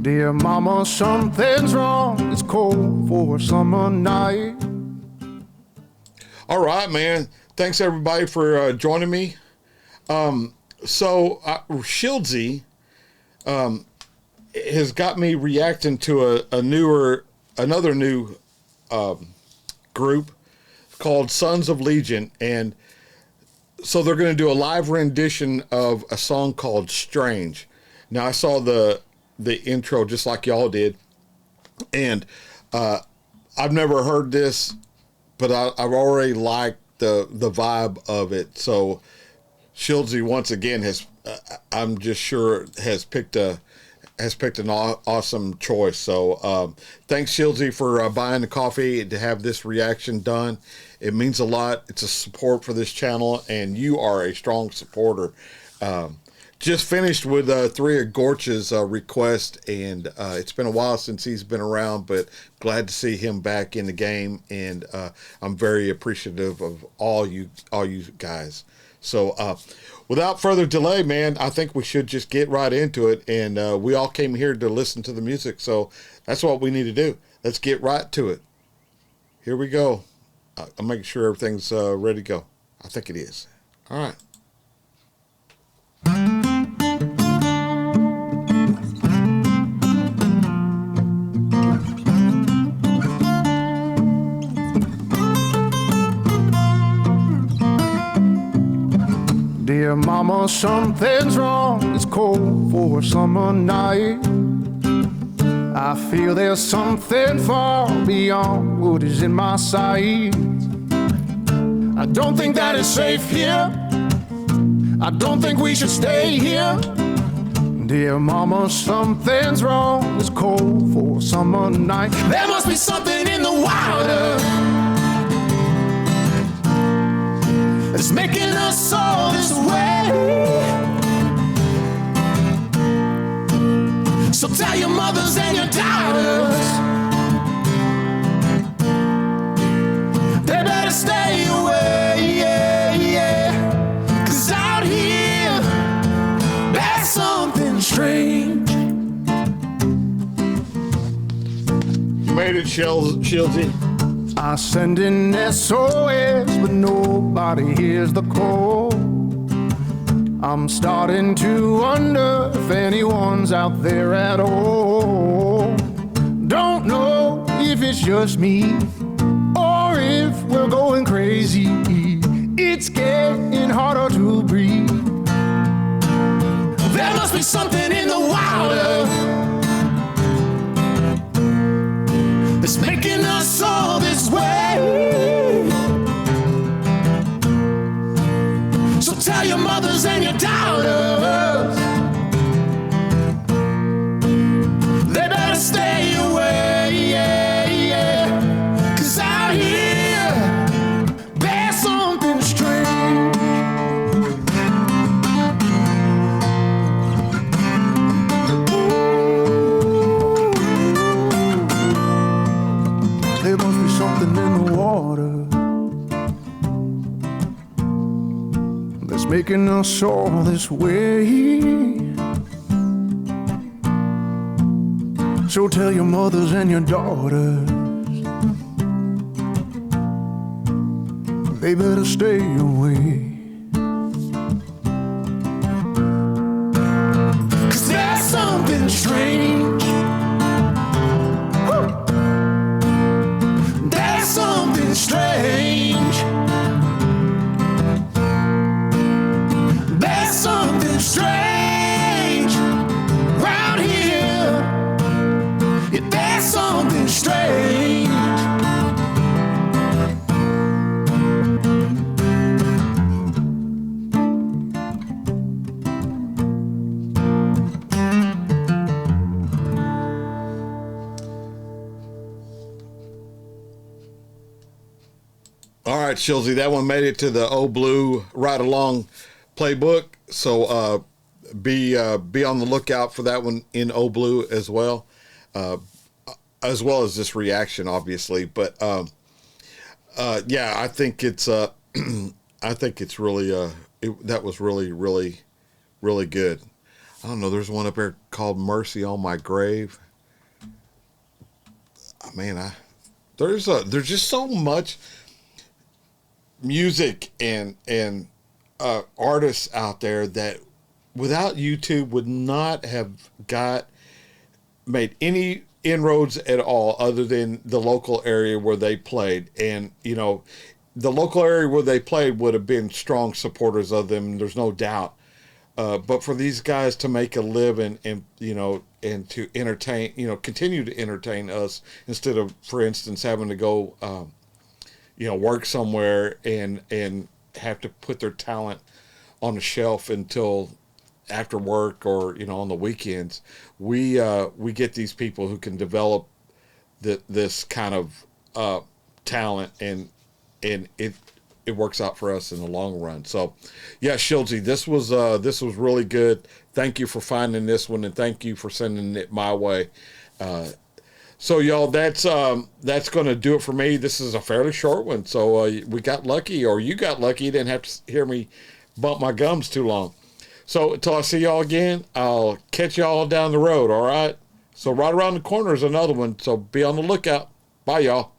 Dear mama, something's wrong. It's cold for a summer night. All right, man. Thanks everybody for joining me. Shieldsy has got me reacting to another new group called Sons of Legion, and so they're going to do a live rendition of a song called Strange. Now I saw the intro just like y'all did, and I've never heard this, but I've already liked the vibe of it. So Shieldsy once again I'm just sure has picked an awesome choice. So thanks Shieldsy for buying the coffee to have this reaction done. It means a lot. It's a support for this channel, and you are a strong supporter. Just finished with Three of Gorch's request, and it's been a while since he's been around, but glad to see him back in the game, and I'm very appreciative of all you guys. So without further delay, man, I think we should just get right into it, and we all came here to listen to the music, so that's what we need to do. Let's get right to it. Here we go. I'm making sure everything's ready to go. I think it is. All right. Dear mama, something's wrong. It's cold for a summer night. I feel there's something far beyond what is in my sight. I don't think that it's safe here. I don't think we should stay here. Dear mama, something's wrong. It's cold for a summer night. There must be something in the water that's making us all this way. So tell your mothers and your daughters they better stay away, yeah, yeah. 'Cause out here there's something strange. You made it, Shieldsy. I send in SOS, but nobody hears the call. I'm starting to wonder if anyone's out there at all. Don't know if it's just me or if we're going crazy. It's getting harder to breathe. There must be something in the water that's making us all this way. So tell your mothers and your daughters they better stay away, yeah, yeah. 'Cause out here there's something strange. There must be something in the water that's making us all this way. So tell your mothers and your daughters they better stay away. 'Cause there's something strange. There's something strange. There's something strange round here. Yeah, there's something strange. All right, Shieldsy, that one made it to the Old Blue Ride Along playbook. So be on the lookout for that one in Old Blue as well as this reaction, obviously. But yeah, I think it's I think it's really that was really good. I don't know. There's one up there called Mercy on My Grave. Man, there's just so much music and artists out there that without YouTube would not have made any inroads at all, other than the local area where they played. And the local area where they played would have been strong supporters of them, there's no doubt. But for these guys to make a living and to entertain, continue to entertain us instead of, for instance, having to go work somewhere and have to put their talent on the shelf until after work or on the weekends, we get these people who can develop this kind of talent, and it works out for us in the long run. So yeah, Shildsy, this was really good. Thank you for finding this one, and thank you for sending it my way. So y'all, that's going to do it for me. This is a fairly short one, so we got lucky, or you got lucky. You didn't have to hear me bump my gums too long. So until I see y'all again, I'll catch y'all down the road, all right? So right around the corner is another one, so be on the lookout. Bye, y'all.